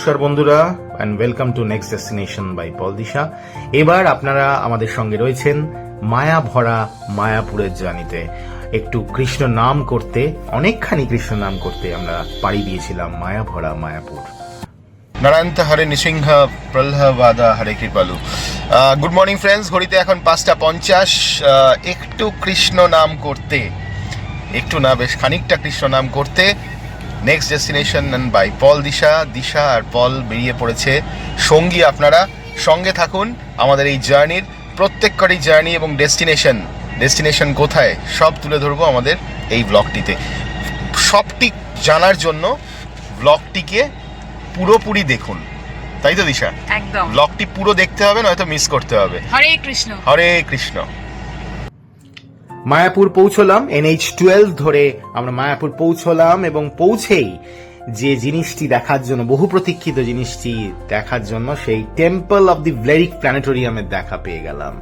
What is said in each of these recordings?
নমস্কার বন্ধুরা and welcome to next destination by Pal Disha. এবার আপনারা আমাদের সঙ্গে রয়েছেন মায়া ভরা মায়াপুরের জার্নিতে। একটু কৃষ্ণ নাম করতে, অনেকখানি কৃষ্ণ নাম করতে আমরা পাড়ি দিয়েছিলাম মায়া ভরা মায়াপুর। নারায়ণ হরে নৃসিংহ প্রহ্লাবাদা হরে কৃপালু। গুড মর্নিং ফ্রেন্ডস, ঘড়িতে এখন 5:50। একটু কৃষ্ণ নাম করতে, একটু না বেশ খানিকটা কৃষ্ণ নাম করতে নেক্সট ডেস্টিনেশন বাই পল দিশা আর পল বেরিয়ে পড়েছে। সঙ্গী আপনারা সঙ্গে থাকুন আমাদের এই জার্নির, প্রত্যেকটি জার্নি এবং ডেস্টিনেশন কোথায় সব তুলে ধরবো আমাদের এই ব্লগটিতে। সবটি জানার জন্য ব্লগটিকে পুরোপুরি দেখুন, তাই তো দিশা? একদম ব্লগটি পুরো দেখতে হবে, নয়তো মিস করতে হবে। হরে কৃষ্ণ হরে কৃষ্ণ। মায়াপুর পৌঁছলাম, NH12 ধরে আমরা মায়াপুর পৌঁছলাম এবং পৌঁছেই যে জিনিসটি দেখার জন্য, বহু প্রতীক্ষিত জিনিসটি দেখার জন্য, সেই টেম্পল অব দি ভ্লেরিক প্ল্যানেটোরিয়ামের দেখা পেয়ে গেলাম।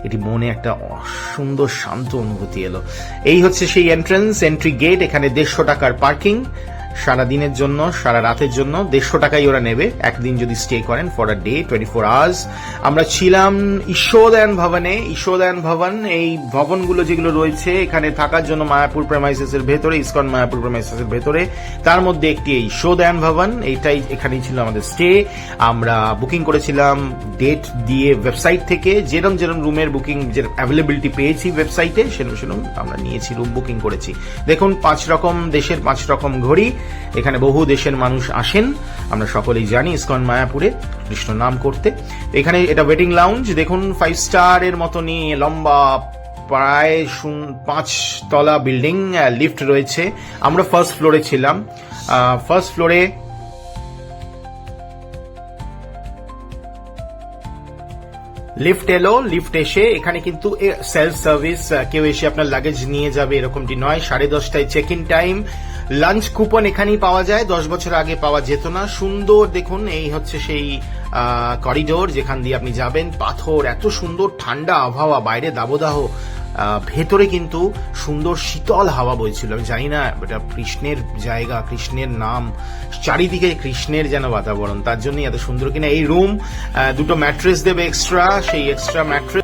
এটি মনে একটা সুন্দর শান্ত অনুভূতি এলো। এই হচ্ছে সেই এন্ট্রি গেট। এখানে 150 টাকার পার্কিং, সারা দিনের জন্য, সারা রাতের জন্য 150 টাকাই ওরা নেবে একদিন যদি স্টে করেন ফর আ ডে, 24 আওয়ার্স। আমরা ছিলাম ঈশ্বরদায়ন ভবনে। ঈশ্বরদায়ন ভবন, এই ভবনগুলো যেগুলো রয়েছে এখানে থাকার জন্য মায়াপুর প্রেমাইসেসের ভেতরে, ইসকন মায়াপুর প্রেমাইসেসের ভেতরে, তার মধ্যে একটি এই ঈশ্বরদায়ন ভবন, এইটাই এখানেই ছিল আমাদের স্টে। আমরা বুকিং করেছিলাম ডেট দিয়ে ওয়েবসাইট থেকে, যেরকম রুমের বুকিং যে অ্যাভেলেবিলিটি পেয়েছি ওয়েবসাইটে, সেরকম আমরা নিয়েছি, রুম বুকিং করেছি। দেখুন 5 রকম দেশের 5 রকম ঘড়ি, এখানে বহু দেশের মানুষ আসেন, আমরা সকলেই জানি ইসকন মায়াপুরে কৃষ্ণ নাম করতে। এখানে এটা ওয়েটিং লাউঞ্জ, দেখুন 5 স্টারের মতনই লম্বা, প্রায় 5 তলা বিল্ডিং, লিফট রয়েছে। আমরা ফার্স্ট ফ্লোরে ছিলাম। ফার্স্ট ফ্লোরে লিফট এলো, লিফট এসে এখানে কিন্তু সেলফ সার্ভিস, কেউ এসে আপনার লাগেজ নিয়ে যাবে এরকমটি নয়। 10:30 check in time. Lunch coupon এখানেই পাওয়া যায়, 10 বছর আগে পাওয়া যেত না। সুন্দর দেখুন, এই হচ্ছে সেই করিডোর যেখান দিয়ে আপনি যাবেন। পাথর, এত সুন্দর ঠান্ডা আবহাওয়া, বাইরে দাবদাহ, ভেতরে কিন্তু সুন্দর শীতল হাওয়া বইছিল। আমি জানি না, এটা কৃষ্ণের জায়গা, কৃষ্ণের নাম, চারিদিকে কৃষ্ণের যেন বাতাবরণ, তার জন্যই এত সুন্দর কিনা। এই রুম, 2টো ম্যাট্রেস দেবে এক্সট্রা, সেই এক্সট্রা ম্যাট্রেস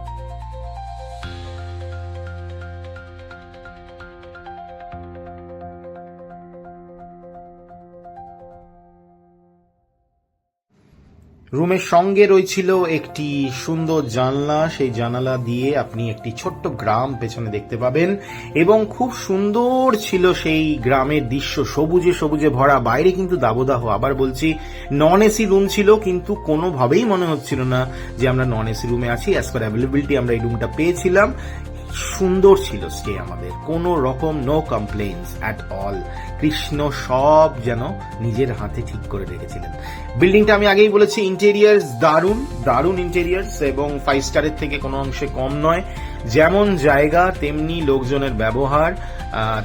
রুমের সঙ্গে রয়েছিল একটি সুন্দর জানলা, সেই জানালা দিয়ে আপনি একটি ছোট্ট গ্রাম পেছনে দেখতে পাবেন এবং খুব সুন্দর ছিল সেই গ্রামের দৃশ্য, সবুজে সবুজে ভরা। বাইরে কিন্তু দাবদাহ, আবার বলছি নন এসি রুম ছিল, কিন্তু কোনোভাবেই মনে হচ্ছিল না যে আমরা নন এসি রুমে আছি। অ্যাজ পার অ্যাভেলেবিলিটি আমরা এই রুমটা পেয়েছিলাম। সুন্দর ছিল স্টে আমাদের, কোনো রকম no complaints at all. Krishna সব যেন নিজের হাতে ঠিক করে রেখেছিলেন। বিল্ডিংটা আমি আগেই বলেছি, ইন্টেরিয়ার্স দারুণ ইন্টেরিয়ার্স এবং 5 স্টারের থেকে কোনো অংশে কম নয়। যেমন জায়গা তেমনি লোকজনের ব্যবহার,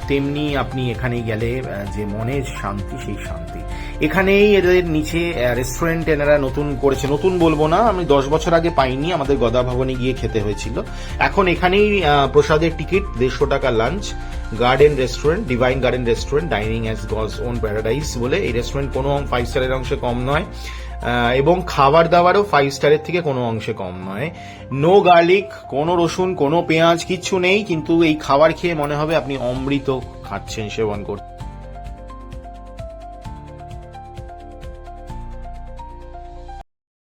তেমনি আপনি এখানে গেলে যে মনের শান্তি, সেই শান্তি। এখানেই এদের নিচে রেস্টুরেন্ট এনারা নতুন করেছে, নতুন বলবো না, আমি 10 বছর আগে পাইনি, আমাদের গদা ভবনে গিয়ে খেতে হয়েছিল। এখন এখানেই প্রসাদের টিকিট, 150 টাকা lunch. Garden restaurant, divine garden restaurant, dining as God's own paradise বলে এই রেস্টুরেন্ট কোনো 5 স্টারের অংশে কম নয় এবং খাবার দাবারও 5 স্টারের থেকে কোনো অংশে কম নয়। নো গার্লিক, কোনো রসুন, কোনো পেঁয়াজ, কিচ্ছু নেই, কিন্তু এই খাবার খেয়ে মনে হবে আপনি অমৃত খাচ্ছেন, সেবন করছেন।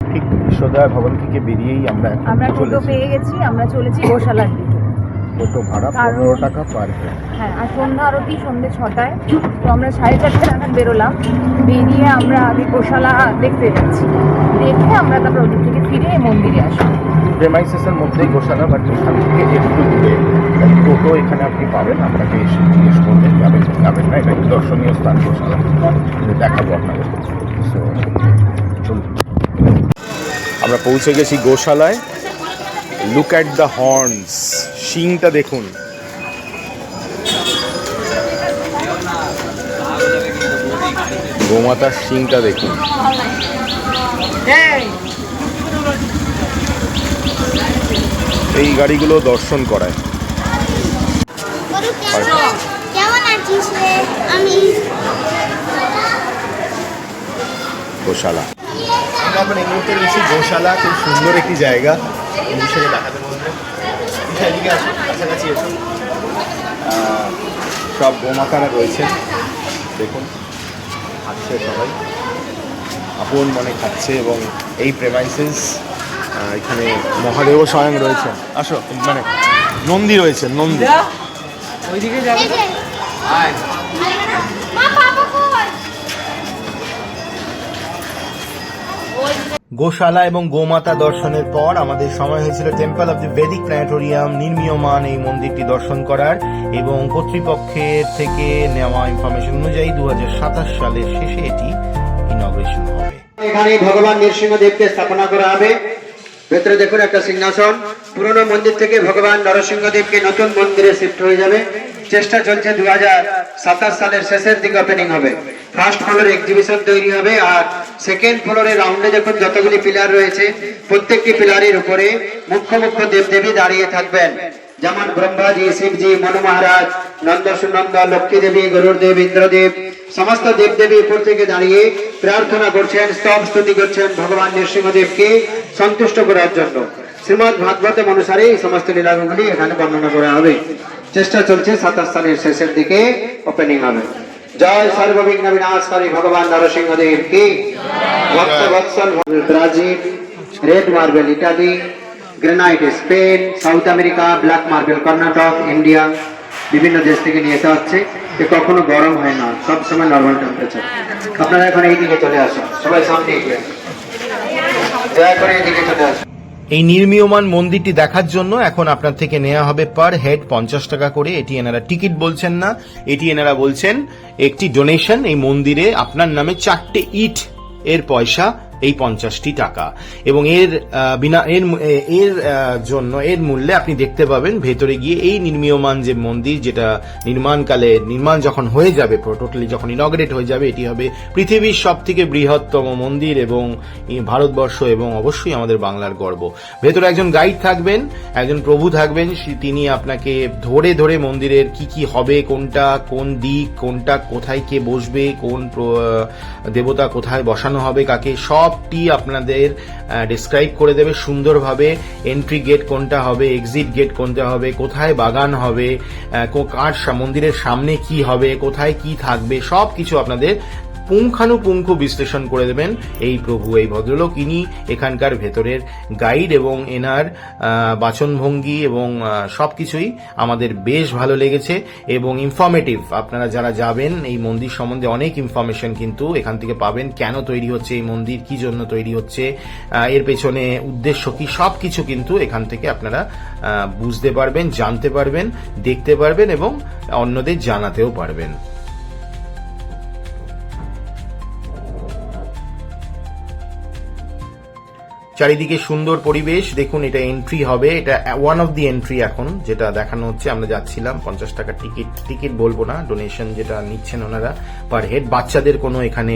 ঠিক ঈশ্বরদায় ভবন থেকে বেরিয়েই আমরা টোটো পেয়ে গেছি, আমরা চলেছি গোশালার দিকে। টোটো ভাড়া 15 টাকা পার হেড। হ্যাঁ, আর সন্ধ্যা আরতি সন্ধ্যে 6টায়, তো আমরা 4:30 নাগাদ বেরোলাম। বেরিয়ে আমরা আগে গোশালা দেখতে যাচ্ছি, দেখে আমরা তারপর ওদিক থেকে ফিরে মন্দিরে আসবো। প্রেমাইসেসের মধ্যেই গোশালা, বাট এখান থেকে একটু দূরে। টোটো এখানে আপনি পাবেন, আপনাকে এসে জিজ্ঞেস করবেন, যাবেন না, এটা একটি দর্শনীয় স্থান গোশালা, দেখাবো আপনাদের। চলুন, আমরা পৌঁছে গেছি গোশালায়। লুক অ্যাট দ্য হর্নস, শিংটা দেখুন। গোমাতার শিংটা দেখুন। এই গাড়িগুলো দর্শন করায়। কেমন আছিস রে? আমি গোশালা। আমরা এখন এই মুহূর্তে রয়েছি গোশালা, খুব সুন্দর একটি জায়গা, বিষয়ে দেখাতে বলবে। এদিকে আসো, কাছাকাছি এসো। সব গোমাতারা রয়েছেন, দেখুন খাচ্ছে সবাই, আপন মনে খাচ্ছে। এবং এই প্রেমাইসেস, এখানে মহাদেবও স্বয়ং রয়েছেন। আসো, মানে নন্দী রয়েছেন, নন্দী। ওইদিকে যাবে। গোশালা এবং গোমাতা দর্শনের পর আমাদের সময় হয়েছিল temple of the Vedic planetarium নির্মীয়মান এই মন্দিরটি দর্শন করার, এবং কর্তৃপক্ষের থেকে নেওয়া ইনফরমেশন অনুযায়ী 2027 সালের শেষে এটি ইনগ্রেশন হবে। এখানে ভগবান নৃসিংহদেবকে স্থাপনা করা হবে। ভেতরে দেখুন একটা সিংহাসন। পুরনো মন্দির থেকে ভগবান নরসিংহদেবকে নতুন মন্দিরে শিফট হয়ে যাবে। চেষ্টা চলছে 2027 সালের শেষের দিকে ওপেনিং হবে। ফার্স্ট ফ্লোরে এক্সিবিশন তৈরি হবে, আর সেকেন্ড ফ্লোরে রাউন্ডে দেখুন যতগুলি পিলার রয়েছে, প্রত্যেকটি পিলারের উপরে মুখ্য মুখ্য দেবদেবী দাঁড়িয়ে থাকবেন, যেমন ব্রহ্মাজি, শিবজি, মনু মহারাজ, নন্দ সুনন্দ, লক্ষ্মী দেবী, গরুর দেব, ইন্দ্রদেব, সমস্ত দেবদেবী উপর থেকে দাঁড়িয়ে প্রার্থনা করছেন, স্তব স্তুতি করছেন ভগবান নৃসিংহদেবকে সন্তুষ্ট করার জন্য। শ্রীমদ ভাগবতম অনুসারে এই সমস্ত লীলাগুলি এখানে বর্ণনা করা হবে। চেষ্টা চলছে 27 সালের শেষের দিকে ওপেনিং হবে। জয় সর্ববিঘ্ন বিনাশকারী ভগবান নরসিংহদেব কি। ভক্ত বৎসল Brazil, red marble Italy, granite Spain, South America, black marble Karnataka, India, বিভিন্ন দেশ থেকে নিয়ে আসা হচ্ছে। কখনো গরম হয় না, সবসময় নর্মাল টেম্পারেচার। আপনারা এখন এই দিকে চলে আসুন, সবাই সামনে এগিয়ে দয়া করে এই দিকে চলে আসুন। এই নির্মীয়মান মন্দিরটি দেখার জন্য এখন আপনার থেকে নেওয়া হবে পার হেড 50 টাকা করে। এটি এনারা টিকিট বলছেন না, এটি এনারা বলছেন একটি ডোনেশন। এই মন্দিরে আপনার নামে 4টে ইট এর পয়সা, এই 50টি টাকা। এবং এর জন্য এর মূল্যে আপনি দেখতে পাবেন ভেতরে গিয়ে এই নির্মীয়মান যে মন্দির, যেটা নির্মাণ যখন হয়ে যাবে, টোটালি যখন ইনগ্রেট হয়ে যাবে, এটি হবে পৃথিবীর সবথেকে বৃহত্তম মন্দির এবং ভারতবর্ষ এবং অবশ্যই আমাদের বাংলার গর্ব। ভেতরে একজন গাইড থাকবেন, একজন প্রভু থাকবেন, তিনি আপনাকে ধরে ধরে মন্দিরের কি কি হবে, কোনটা কোন দিক, কোনটা কোথায় কে বসবে, কোন দেবতা কোথায় বসানো হবে কাকে, সবটি আপনাদের ডিসক্রাইব করে দেবে সুন্দরভাবে। এন্ট্রি গেট কোনটা হবে, এক্সিট গেট কোনটা হবে, কোথায় বাগান হবে, কার মন্দিরের সামনে কি হবে, কোথায় কি থাকবে, সবকিছু আপনাদের পুঙ্খানুপুঙ্খ বিশ্লেষণ করে দেবেন এই প্রভু, এই ভদ্রলোক। ইনি এখানকার ভেতরের গাইড এবং এনার বাচনভঙ্গি এবং সবকিছুই আমাদের বেশ ভালো লেগেছে এবং ইনফরমেটিভ। আপনারা যারা যাবেন এই মন্দির সম্বন্ধে অনেক ইনফরমেশন কিন্তু এখান থেকে পাবেন। কেন তৈরি হচ্ছে এই মন্দির, কি জন্য তৈরি হচ্ছে, এর পেছনে উদ্দেশ্য কি, সবকিছু কিন্তু এখান থেকে আপনারা বুঝতে পারবেন, জানতে পারবেন, দেখতে পারবেন এবং অন্যদের জানাতেও পারবেন। চারিদিকে সুন্দর পরিবেশ দেখুন। এটা এন্ট্রি হবে, এটা ওয়ান অফ দি এন্ট্রি এখন যেটা দেখানো হচ্ছে। আমরা যাচ্ছিলাম, 50 টাকা টিকিট বলবো না, ডোনেশন যেটা নিচ্ছেন ওনারা পার হেড। বাচ্চাদের কোনো এখানে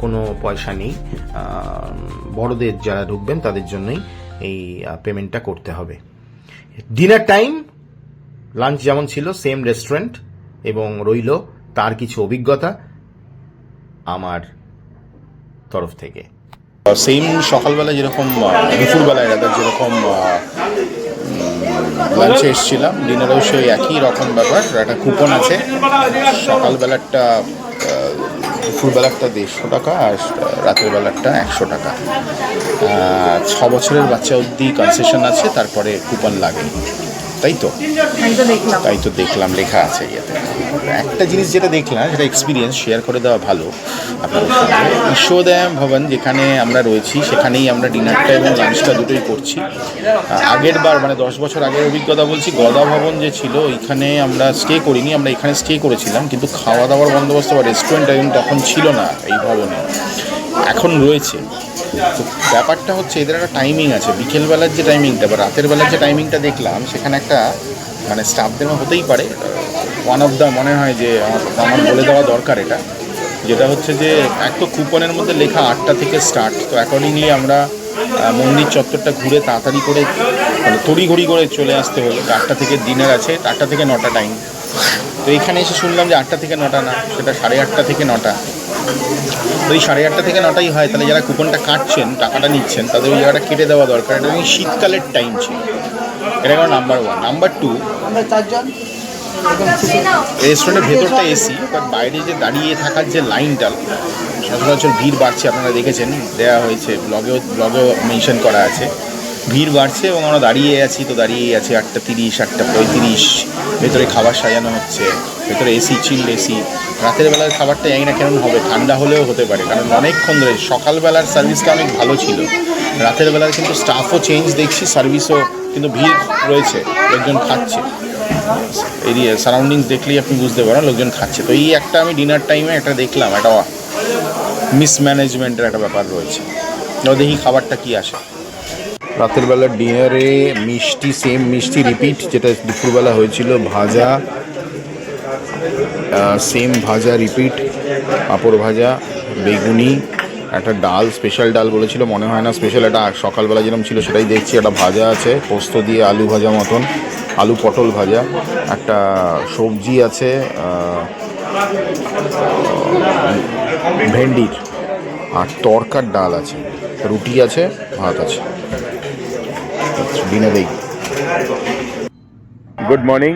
কোনো পয়সা নেই, বড়দের যারা ঢুকবেন তাদের জন্যই এই পেমেন্টটা করতে হবে। ডিনার টাইম, লাঞ্চ যেমন ছিল সেম রেস্টুরেন্ট এবং রইল তার কিছু অভিজ্ঞতা আমার তরফ থেকে। সেম সকালবেলা যেরকম, দুপুরবেলায় যেরকম লাঞ্চে এসেছিলাম, ডিনারেও সেই একই রকম ব্যাপার। একটা কুপন আছে, সকালবেলারটা দুপুরবেলারটা 150 টাকা আর রাতের বেলারটা 100 টাকা। 6 বছরের বাচ্চা অবধি কনসেশন আছে, তারপরে কুপন লাগে। তাই তো দেখলাম লেখা আছে ইয়েতে। একটা জিনিস যেটা দেখলাম, সেটা এক্সপিরিয়েন্স শেয়ার করে দেওয়া ভালো আপনাদের সঙ্গে। ঈশ্বরদয়াম ভবন যেখানে আমরা রয়েছি, সেখানেই আমরা ডিনারটা এবং লাঞ্চটা দুটোই করছি। আগের বার মানে 10 বছর আগের অভিজ্ঞতা বলছি, গদা ভবন যে ছিল ওইখানে আমরা স্টে করিনি, আমরা এখানে স্টে করেছিলাম, কিন্তু খাওয়া দাওয়ার বন্দোবস্ত বা রেস্টুরেন্ট এবং তখন ছিল না এই ভবনে, এখন রয়েছে। তো ব্যাপারটা হচ্ছে এদের একটা টাইমিং আছে, বিকেলবেলার যে টাইমিংটা বা রাতের বেলার যে টাইমিংটা দেখলাম, সেখানে একটা মানে স্টাফদের হতেই পারে ওয়ান অফ দ্য মনে হয় যে আমার বলে দেওয়া দরকার এটা, যেটা হচ্ছে যে এক তো কুপনের মধ্যে লেখা 8টা থেকে স্টার্ট। তো অ্যাকর্ডিংলি আমরা মন্দির চত্বরটা ঘুরে তাড়াতাড়ি করে মানে তড়িঘড়ি করে চলে আসতে হলো। 8টা থেকে ডিনার আছে, 8টা থেকে 9টা টাইম। তো এখানে এসে শুনলাম যে 8টা থেকে 9টা না, সেটা 8:30 থেকে 9টা। যদি 8:30 থেকে 9টাই হয়, তাহলে যারা কুপনটা কাটছেন, টাকাটা নিচ্ছেন, তাদের ওই জায়গাটা কেটে দেওয়া দরকার। এটা শীতকালের টাইম ছিল। এটা কারণ নাম্বার 1। নাম্বার 2, রেস্টুরেন্টের ভেতরটা এসি, বাট বাইরে যে দাঁড়িয়ে থাকার যে লাইনটা, সচরাচর ভিড় বাড়ছে, আপনারা দেখেছেন, দেওয়া হয়েছে, ব্লগেও মেনশন করা আছে, ভিড় বাড়ছে এবং আমরা দাঁড়িয়েই আছি। 8:30, 8:35, ভেতরে খাবার সাজানো হচ্ছে, ভেতরে এসি, চিল্ড এসি। রাতের বেলার খাবারটা জানি না কেমন হবে, ঠান্ডা হলেও হতে পারে, কারণ অনেকক্ষণ ধরে সকালবেলার সার্ভিসটা অনেক ভালো ছিল। রাতের বেলার কিন্তু স্টাফও চেঞ্জ দেখছি, সার্ভিসও কিন্তু ভিড় রয়েছে, লোকজন খাচ্ছে। এরিয়া সারাউন্ডিংস দেখলেই আপনি বুঝতে পারেন লোকজন খাচ্ছে। তো এই একটা আমি ডিনার টাইমে একটা দেখলাম, একটা মিসম্যানেজমেন্টের একটা ব্যাপার রয়েছে। দেখি খাবারটা কি আসে। রাতের বেলার ডিনারে মিষ্টি, সেম মিষ্টি রিপিট যেটা দুপুরবেলা হয়েছিল, ভাজা, সেম ভাজা রিপিট, পাঁপড় ভাজা, বেগুনি, একটা ডাল, স্পেশাল ডাল বলেছিল, মনে হয় না স্পেশাল, এটা সকালবেলা যেরকম ছিল সেটাই দেখছি। একটা ভাজা আছে পোস্ত দিয়ে, আলু ভাজা মতন, আলু পটল ভাজা, একটা সবজি আছে ভেন্ডির, আর তরকার ডাল আছে, রুটি আছে, ভাত আছে। ডিনারেই। Good morning,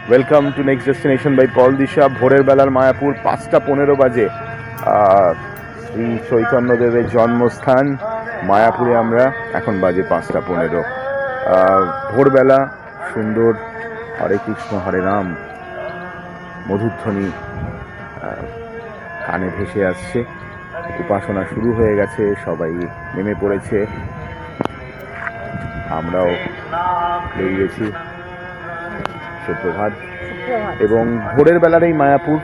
welcome to next destination by Pal Disha. ভোরের বেলার মায়াপুর, 5:15 বাজে। শ্রী চৈতন্যদেবের জন্মস্থান মায়াপুরে আমরা, এখন বাজে 5:15। ভোরবেলা সুন্দর হরে কৃষ্ণ হরে রাম মধুধ্বনি কানে ভেসে আসছে। উপাসনা শুরু হয়ে গেছে, সবাই নেমে পড়েছে, আমরাও বেরিয়েছি। সুপ্রভাত। এবং ভোরের বেলার এই মায়াপুর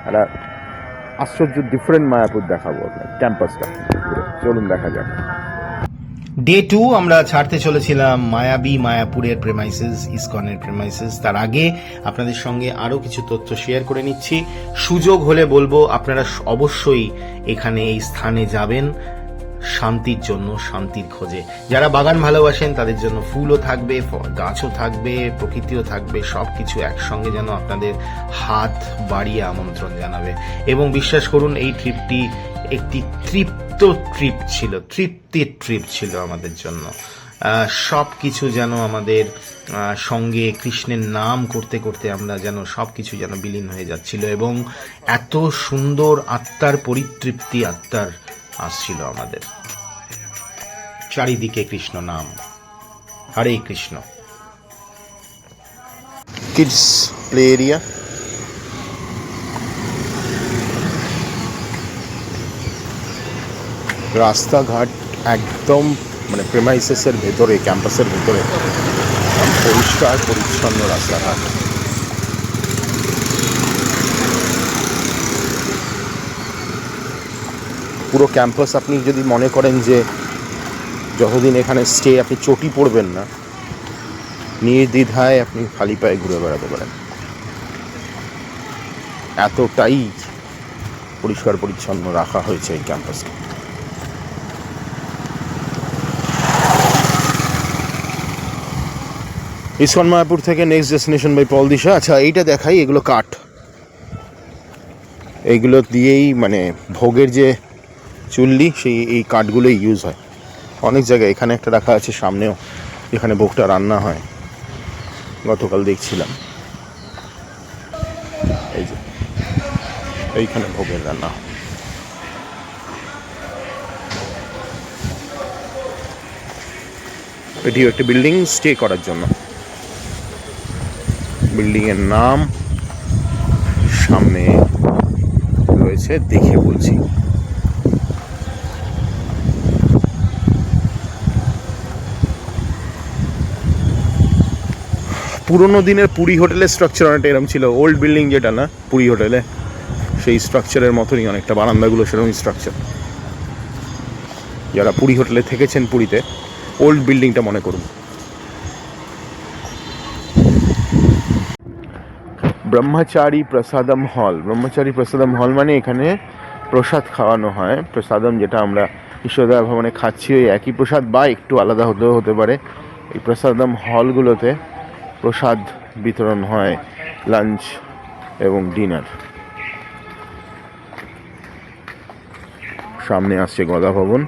একটা আশ্চর্য ডিফারেন্ট মায়াপুর দেখাবো আপনার, ক্যাম্পাসটা চলুন দেখা যাক। ডে 2 আমরা ছাড়তে চলেছিলাম মায়াপুরের প্রেমাইসেস, ইসকনের প্রেমাইসেস। তার আগে আপনাদের সঙ্গে আরও কিছু তথ্য শেয়ার করে নিচ্ছি। সুযোগ হলে বলবো আপনারা অবশ্যই এখানে এই স্থানে যাবেন শান্তির জন্য, শান্তির খোঁজে। যারা বাগান ভালোবাসেন তাদের জন্য ফুলও থাকবে, গাছও থাকবে, প্রকৃতিও থাকবে, সব কিছু একসঙ্গে যেন আপনাদের হাত বাড়িয়ে আমন্ত্রণ জানাবে। এবং বিশ্বাস করুন, এই ট্রিপটি একটি তৃপ্তির ট্রিপ ছিল আমাদের জন্য। সব কিছু যেন আমাদের সঙ্গে কৃষ্ণের নাম করতে করতে আমরা যেন সব কিছু যেন বিলীন হয়ে যাচ্ছিল, এবং এত সুন্দর আত্মার পরিতৃপ্তি, আত্মার আসছিল আমাদের। চারিদিকে কৃষ্ণ নাম, হরে কৃষ্ণ। কিডস প্লে এরিয়া, রাস্তাঘাট একদম মানে প্রেমাইসেসের ভেতরে, ক্যাম্পাসের ভেতরে পরিষ্কার পরিচ্ছন্ন রাস্তাঘাট। পুরো ক্যাম্পাস আপনি যদি মনে করেন যে যতদিন এখানে স্টে আপনি চটি পড়বেন না, নির্দ্বিধায় আপনি খালি পায়ে ঘুরে বেড়াতে পারেন, এতটাই পরিষ্কার পরিচ্ছন্ন রাখা হয়েছে এই ক্যাম্পাসকে। ইসকন মায়াপুর থেকে নেক্সট ডেস্টিনেশন বাই পল দিশা। আচ্ছা, এইটা দেখাই, এগুলো কাঠ, এইগুলো দিয়েই মানে ভোগের যে চুল্লি, সেই এই কাঠগুলোই ইউজ হয় অনেক জায়গায়। এখানে একটা রাখা আছে সামনেও, এখানে ভোগটা রান্না হয়, গতকাল দেখছিলাম। এই যে এইখানে ভোগের রান্না হয়। এটিও একটা বিল্ডিং স্টে করার জন্য। বিল্ডিংয়ের নাম সামনে রয়েছে, দেখে বলছি। পুরোনো দিনের পুরী হোটেলের স্ট্রাকচার অনেকটা এরকম ছিল, ওল্ড বিল্ডিং যেটা না পুরী হোটেলে, সেই স্ট্রাকচারের মতনই অনেকটা, বারান্দাগুলো সেরকমই স্ট্রাকচার। যারা পুরী হোটেলে থেকেছেন পুরীতে, ওল্ড বিল্ডিংটা মনে করুন। ব্রহ্মচারী প্রসাদম হল। ব্রহ্মচারী প্রসাদম হল মানে এখানে প্রসাদ খাওয়ানো হয়। প্রসাদম যেটা আমরা ঈশ্বরদয়া ভবনে খাচ্ছি, ওই একই প্রসাদ বা একটু আলাদা হতেও হতে পারে। এই প্রসাদম হলগুলোতে প্রসাদ বিতরণ হয়, লাঞ্চ এবং ডিনার। সামনে আসছে গদা ভবন।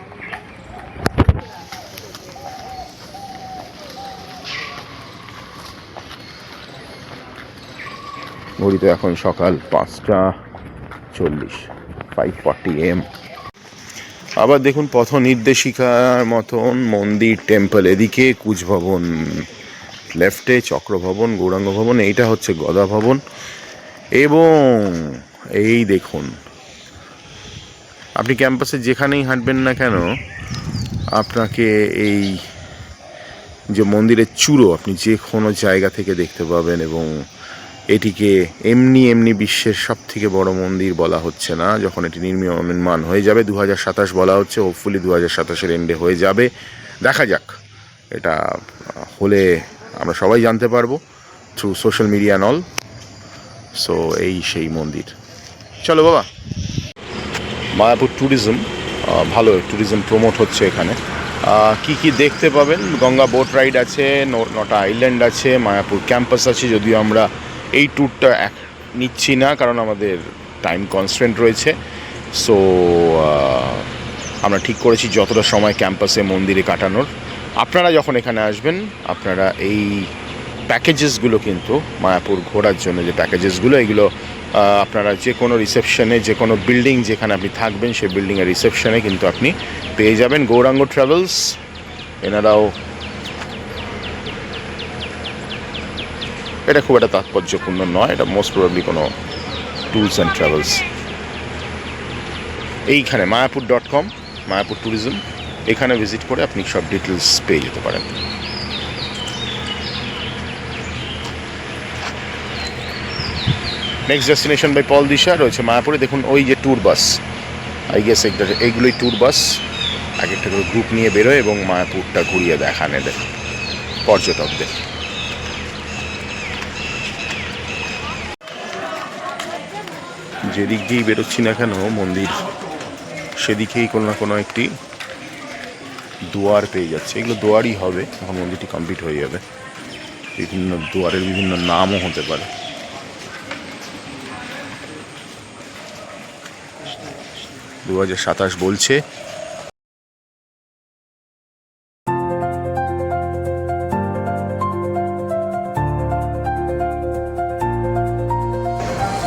ঘড়িতে এখন সকাল 5:40, 5:40 AM। আবার দেখুন পথ নির্দেশিকার মতন মন্দির, টেম্পল এদিকে, কুচ ভবন লেফটে, চক্র ভবন, গৌরাঙ্গ ভবন, এইটা হচ্ছে গদা ভবন। এবং এই দেখুন, আপনি ক্যাম্পাসে যেখানেই হাঁটবেন না কেন আপনাকে এই যে মন্দিরের চূড়ো আপনি যে কোনো জায়গা থেকে দেখতে পাবেন। এবং এটিকে এমনি বিশ্বের সব থেকে বড় মন্দির বলা হচ্ছে না, যখন এটি নির্মাণ হয়ে যাবে 2027 বলা হচ্ছে, হোপফুলি 2027-এর এন্ডে হয়ে যাবে। দেখা যাক, এটা হলে আমরা সবাই জানতে পারবো through social media and all. So এই সেই মন্দির। চলো বাবা। মায়াপুর ট্যুরিজম, ভালো ট্যুরিজম প্রমোট হচ্ছে এখানে। কি দেখতে পাবেন, গঙ্গা বোট রাইড আছে, নটা আইল্যান্ড আছে, মায়াপুর ক্যাম্পাস আছে। যদিও আমরা এই ট্যুরটা নিচ্ছি না কারণ আমাদের টাইম কনস্ট্রেন্ট রয়েছে। সো আমরা ঠিক করেছি যতটা সময় ক্যাম্পাসে মন্দিরে কাটানোর। আপনারা যখন এখানে আসবেন আপনারা এই প্যাকেজেসগুলো কিন্তু মায়াপুর ঘোরার জন্য যে প্যাকেজেসগুলো, এগুলো আপনারা যে কোনো রিসেপশনে, যে কোনো বিল্ডিং যেখানে আপনি থাকবেন সেই বিল্ডিংয়ের রিসেপশনে কিন্তু আপনি পেয়ে যাবেন। গৌরাঙ্গ ট্রাভেলস, এনারাও, এটা খুব একটা তাৎপর্যপূর্ণ নয়, এটা মোস্ট প্রবাবলি কোনো ট্যুরস অ্যান্ড ট্রাভেলস। এইখানে মায়াপুর.com, মায়াপুর ট্যুরিজম, এখানে ভিজিট করে আপনি সব ডিটেলস পেয়ে যেতে পারেন। নেক্সট ডেস্টিনেশন বাই পল দিশা রয়েছে মায়াপুরে। দেখুন ওই যে ট্যুর বাস, আই গেস এইগুলোই ট্যুর বাস, এক একটা করে গ্রুপ নিয়ে বেরোয় এবং মায়াপুরটা ঘুরিয়ে দেখান এদের পর্যটকদের। যেদিক দিয়েই বেরোচ্ছি না কেন মন্দির, সেদিকেই কোনো না কোনো একটি দুয়ার পেয়ে যাচ্ছে। এগুলো দুয়ারই হবে, এখন মন্দিরটি কমপ্লিট হয়ে যাবে। বিভিন্ন দুয়ারের বিভিন্ন নামও হতে পারে। দু 2027 বলছে।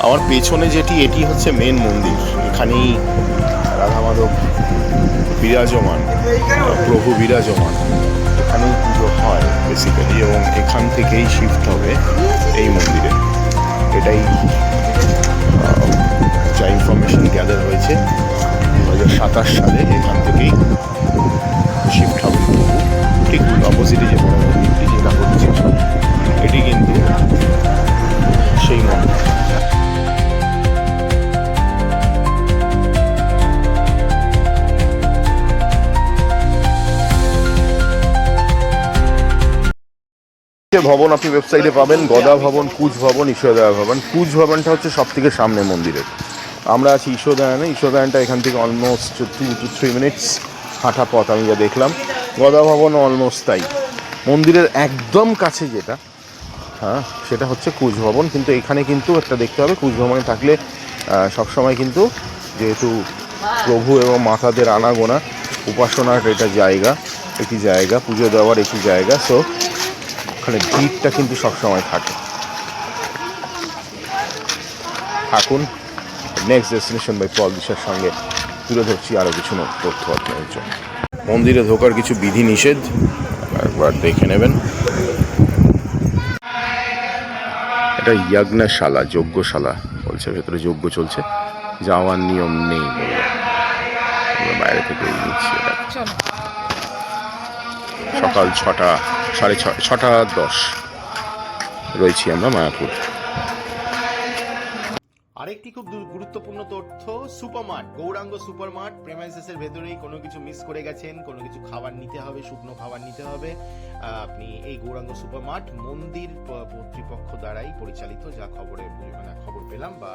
আমার পেছনে যেটি, এটি হচ্ছে মেন মন্দির। এখানেই রাধা মাধব বিরাজমান, প্রভু বিরাজমান, এখানেই পুজো হয় বেসিক্যালি। এবং এখান থেকেই শিফট হবে এই মন্দিরে। এটাই যা ইনফরমেশন গ্যাদার হয়েছে, 2027 সালে এখান থেকেই শিফট হবে প্রভু। ঠিক অপোজিটে যে বড় মন্দিরটি যেটা হচ্ছে, এটি কিন্তু সেই মন্দির। ভবন আপনি ওয়েবসাইটে পাবেন, গদা ভবন, কুচ ভবন, ঈশ্বরদয়া ভবন। কুচ ভবনটা হচ্ছে সব থেকে সামনে মন্দিরের। আমরা আছি ঈশ্বরদয়ানে। ঈশ্বরদয়ানটা এখান থেকে অলমোস্ট 2 to 3 মিনিটস হাঁটা পথ আমি যা দেখলাম। গদা ভবন অলমোস্ট তাই। মন্দিরের একদম কাছে যেটা, হ্যাঁ, সেটা হচ্ছে কুচ ভবন। কিন্তু এখানে কিন্তু একটা দেখতে হবে, কুচ ভবনে থাকলে সবসময় কিন্তু, যেহেতু প্রভু এবং মাতাদের আনাগোনা, উপাসনার এটা জায়গা, একটি জায়গা, পুজো দেওয়ার একটি জায়গা। সো ওখানে ভিড়টা কিন্তু সবসময় থাকে। থাকুন। নেক্সট ডেস্টিনেশন বাই পল দিশার সঙ্গে তুলে ধরছি আরও কিছু তথ্য আপনাদের জন্য। মন্দিরে ঢোকার কিছু বিধি নিষেধ একবার দেখে নেবেন। এটা যজ্ঞশালা, যজ্ঞশালা বলছে, ভেতরে যজ্ঞ চলছে, যাওয়ার নিয়ম নেই বলল। আমরা বাইরে থেকে নিচ্ছি। সকাল 6টা, 6:30 রয়েছি আমরা মায়াপুর। আরেকটি খুব গুরুত্বপূর্ণ তথ্য, সুপারমার্ট, গৌরাঙ্গ সুপারমার্ট প্রেমাইসেসের ভেতরেই। কোনো কিছু মিস করে গেছেন, কোনো কিছু খাবার নিতে হবে, শুকনো খাবার নিতে হবে, আপনি এই গৌরাঙ্গ সুপারমার্ট মন্দির কর্তৃপক্ষ দ্বারাই পরিচালিত। যা খবর পেলাম বা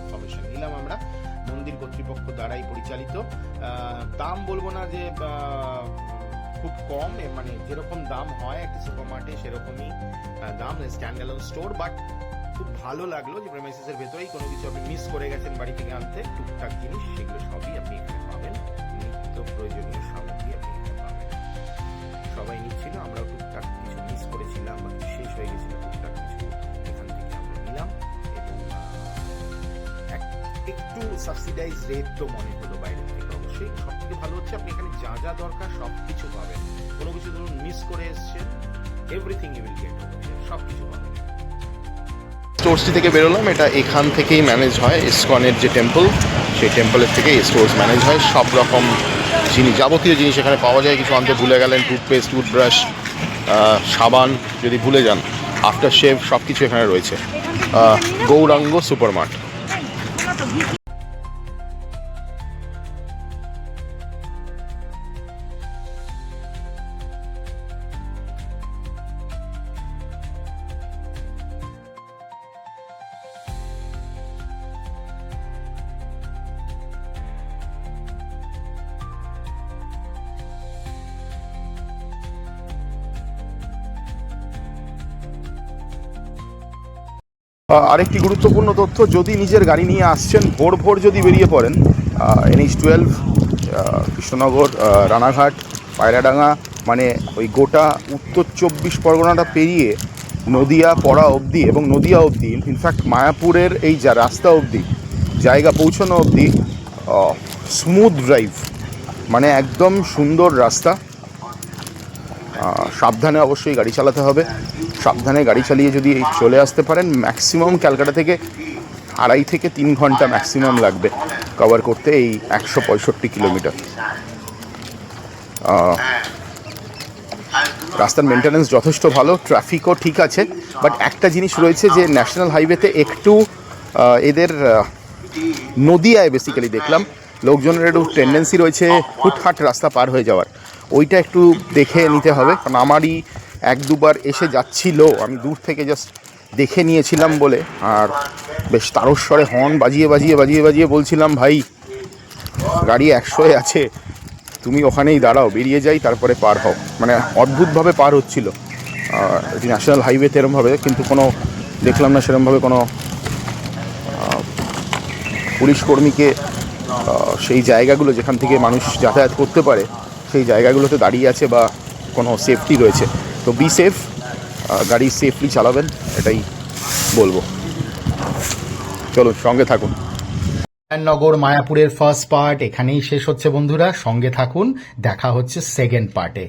ইনফরমেশন নিলাম আমরা, মন্দির কর্তৃপক্ষ দ্বারাই পরিচালিত। দাম বলবো না যে খুব কম, মানে যেরকম দাম হয় একটা সুপারমার্টে সেরকমই দাম, স্ট্যান্ড অ্যালোন স্টোর, বাট খুব ভালো লাগলো যে প্রেমাইসিসের ভেতরেই কোনো কিছু আপনি মিস করে গেছেন বাড়ি থেকে আনতে, টুকটাক জিনিস সেগুলো সবই আপনি এখানে পাবেন। নিত্য প্রয়োজনীয় সামগ্রী আপনি এখানে পাবেন। সবাই নিচ্ছিল, আমরাও টুকটাক কিছু মিস করেছিলাম বা শেষ হয়ে গেছিল, টুকটাক কিছু এখান থেকে আমরা নিলাম এবং একটু সাবসিডাইজ রেট তো মনে হলো বাইরে থেকে। অবশ্যই সব থেকে ভালো হচ্ছে আপনি এখানে যা যা দরকার সব কিছু পাবেন। কোনো কিছু ধরুন মিস করে এসছেন, এভরিথিং ইউ উইল গেট, সব কিছু পাবেন। স্টোরসটি থেকে বেরোলাম, এটা এখান থেকেই ম্যানেজ হয়, ইসকনের যে টেম্পল সেই টেম্পলের থেকে এই স্টোর্স ম্যানেজ হয়। সব রকম জিনিস, যাবতীয় জিনিস এখানে পাওয়া যায়। কিছু আনতে ভুলে গেলেন, টুথপেস্ট, টুথব্রাশ, সাবান যদি ভুলে যান, আফটার শেভ সব কিছু এখানে রয়েছে। গৌরাঙ্গ সুপারমার্ট। আরেকটি গুরুত্বপূর্ণ তথ্য, যদি নিজের গাড়ি নিয়ে আসছেন, ভোর ভোর যদি বেরিয়ে পড়েন, NH12 কৃষ্ণনগর, রানাঘাট, পায়রাডাঙ্গা, মানে ওই গোটা উত্তর 24 পরগনাটা পেরিয়ে নদিয়া পড়া অবধি এবং নদিয়া অবধি, ইনফ্যাক্ট মায়াপুরের এই যা রাস্তা অবধি জায়গা পৌঁছানো অবধি স্মুথ ড্রাইভ, মানে একদম সুন্দর রাস্তা। সাবধানে অবশ্যই গাড়ি চালাতে হবে। সাবধানে গাড়ি চালিয়ে যদি চলে আসতে পারেন, ম্যাক্সিমাম ক্যালকাটা থেকে 2.5 থেকে 3 ঘন্টা ম্যাক্সিমাম লাগবে কভার করতে এই 165 কিলোমিটার। রাস্তার মেনটেন্যান্স যথেষ্ট ভালো, ট্রাফিকও ঠিক আছে। বাট একটা জিনিস রয়েছে যে ন্যাশনাল হাইওয়েতে একটু এদের নদিয়ায় বেসিক্যালি দেখলাম লোকজনের একটু টেন্ডেন্সি রয়েছে হুটহাট রাস্তা পার হয়ে যাওয়ার। ওইটা একটু দেখে নিতে হবে, কারণ আমারই 1-2 এসে যাচ্ছিল, আমি দূর থেকে জাস্ট দেখে নিয়েছিলাম বলে। আর বেশ তারস্বরে হর্ন বাজিয়ে বাজিয়ে বাজিয়ে বাজিয়ে বলছিলাম, ভাই গাড়ি 100-এ আছে, তুমি ওখানেই দাঁড়াও, বেরিয়ে যাই তারপরে পার হও। মানে অদ্ভুতভাবে পার হচ্ছিল এটি ন্যাশনাল হাইওয়েতে এরমভাবে, কিন্তু কোনো দেখলাম না সেরমভাবে কোনো পুলিশ কর্মীকে সেই জায়গাগুলো যেখান থেকে মানুষ যাতায়াত করতে পারে সেই জায়গাগুলোতে দাঁড়িয়ে আছে বা কোনো সেফটি রয়েছে। তো বি সেফ, গাড়ি সেফলি চালাবেন, এটাই বলবো। চলুন সঙ্গে থাকুন। নগর মায়াপুরের ফার্স্ট পার্ট এখানেই শেষ হচ্ছে বন্ধুরা, সঙ্গে থাকুন, দেখা হচ্ছে সেকেন্ড পার্টে।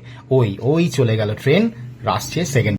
ওই চলে গেল ট্রেন, আসছে সেকেন্ড